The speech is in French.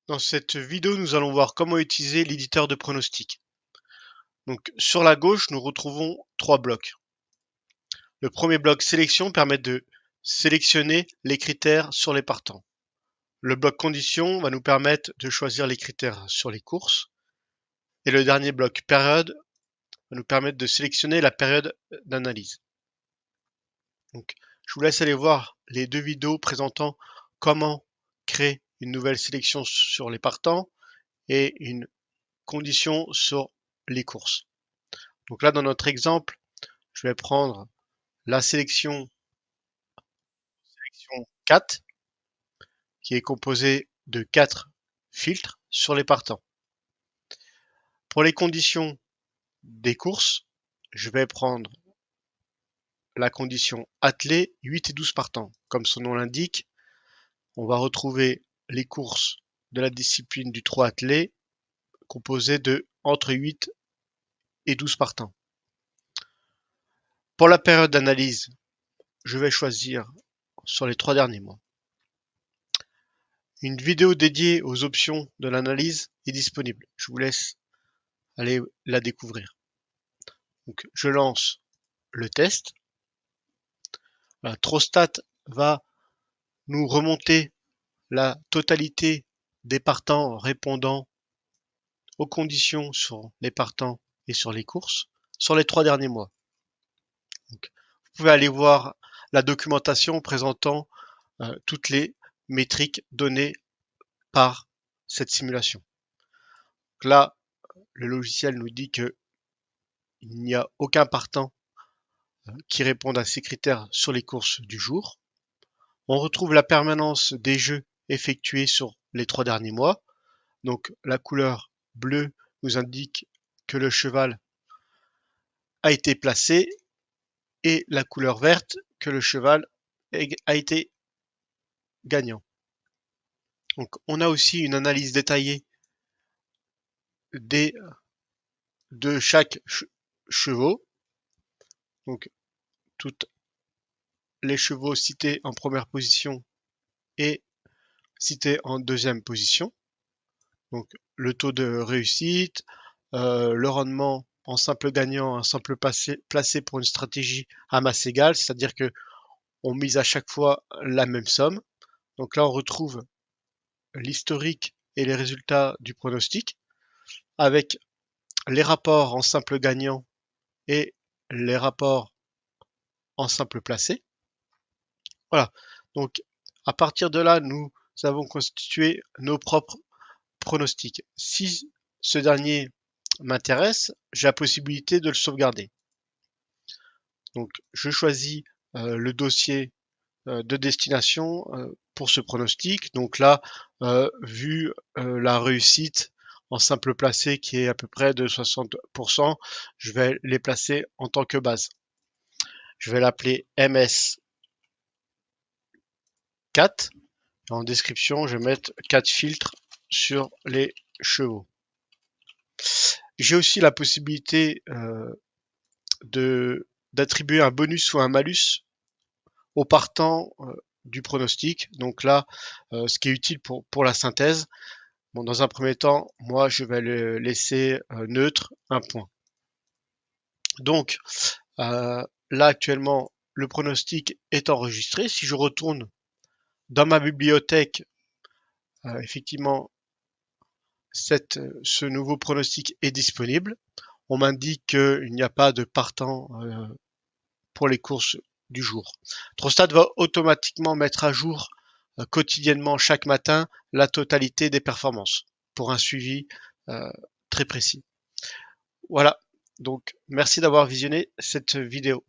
Dans cette vidéo, nous allons voir comment utiliser l'éditeur de pronostic. Donc, sur la gauche, nous retrouvons trois blocs. Le premier bloc sélection permet de sélectionner les critères sur les partants. Le bloc conditions va nous permettre de choisir les critères sur les courses. Et le dernier bloc période va nous permettre de sélectionner la période d'analyse. Donc, je vous laisse aller voir les deux vidéos présentant comment créer une nouvelle sélection sur les partants et une condition sur les courses. Donc là, dans notre exemple, je vais prendre la sélection 4 qui est composée de 4 filtres sur les partants. Pour les conditions des courses, je vais prendre la condition attelée 8 et 12 partants. Comme son nom l'indique, on va retrouver les courses de la discipline du trot attelé composées de entre 8 et 12 partants. Pour la période d'analyse, je vais choisir sur les 3 derniers mois. Une vidéo dédiée aux options de l'analyse est disponible. Je vous laisse aller la découvrir. Donc, je lance le test. Trostat va nous remonter la totalité des partants répondant aux conditions sur les partants et sur les courses sur les 3 derniers mois. Donc, vous pouvez aller voir la documentation présentant toutes les métriques données par cette simulation. Donc là, le logiciel nous dit que il n'y a aucun partant qui réponde à ces critères sur les courses du jour. On retrouve la permanence des jeux effectués sur les 3 derniers mois. Donc la couleur bleue nous indique que le cheval a été placé et la couleur verte que le cheval a été gagnant. Donc on a aussi une analyse détaillée de chaque chevaux. Donc toutes les chevaux cités en première position et cités en deuxième position. Donc le taux de réussite, le rendement en simple gagnant, un simple placé pour une stratégie à masse égale, c'est-à-dire que on mise à chaque fois la même somme. Donc là, on retrouve l'historique et les résultats du pronostic avec les rapports en simple gagnant et les rapports en simple placé. Voilà. Donc à partir de là, nous avons constitué nos propres pronostics. Si ce dernier m'intéresse, j'ai la possibilité de le sauvegarder. Donc je choisis le dossier de destination pour ce pronostic. Donc là, vu la réussite en simple placé qui est à peu près de 60%, je vais les placer en tant que base. Je vais l'appeler MS4. En description, je vais mettre 4 filtres sur les chevaux. J'ai aussi la possibilité d'attribuer un bonus ou un malus au partant du pronostic. Donc là, ce qui est utile pour la synthèse. Bon, dans un premier temps, moi, je vais le laisser neutre, 1 point. Donc, là, actuellement, le pronostic est enregistré. Si je retourne dans ma bibliothèque, effectivement, ce nouveau pronostic est disponible. On m'indique qu'il n'y a pas de partant pour les courses du jour. Trostat va automatiquement mettre à jour quotidiennement chaque matin la totalité des performances pour un suivi très précis. Voilà, donc merci d'avoir visionné cette vidéo.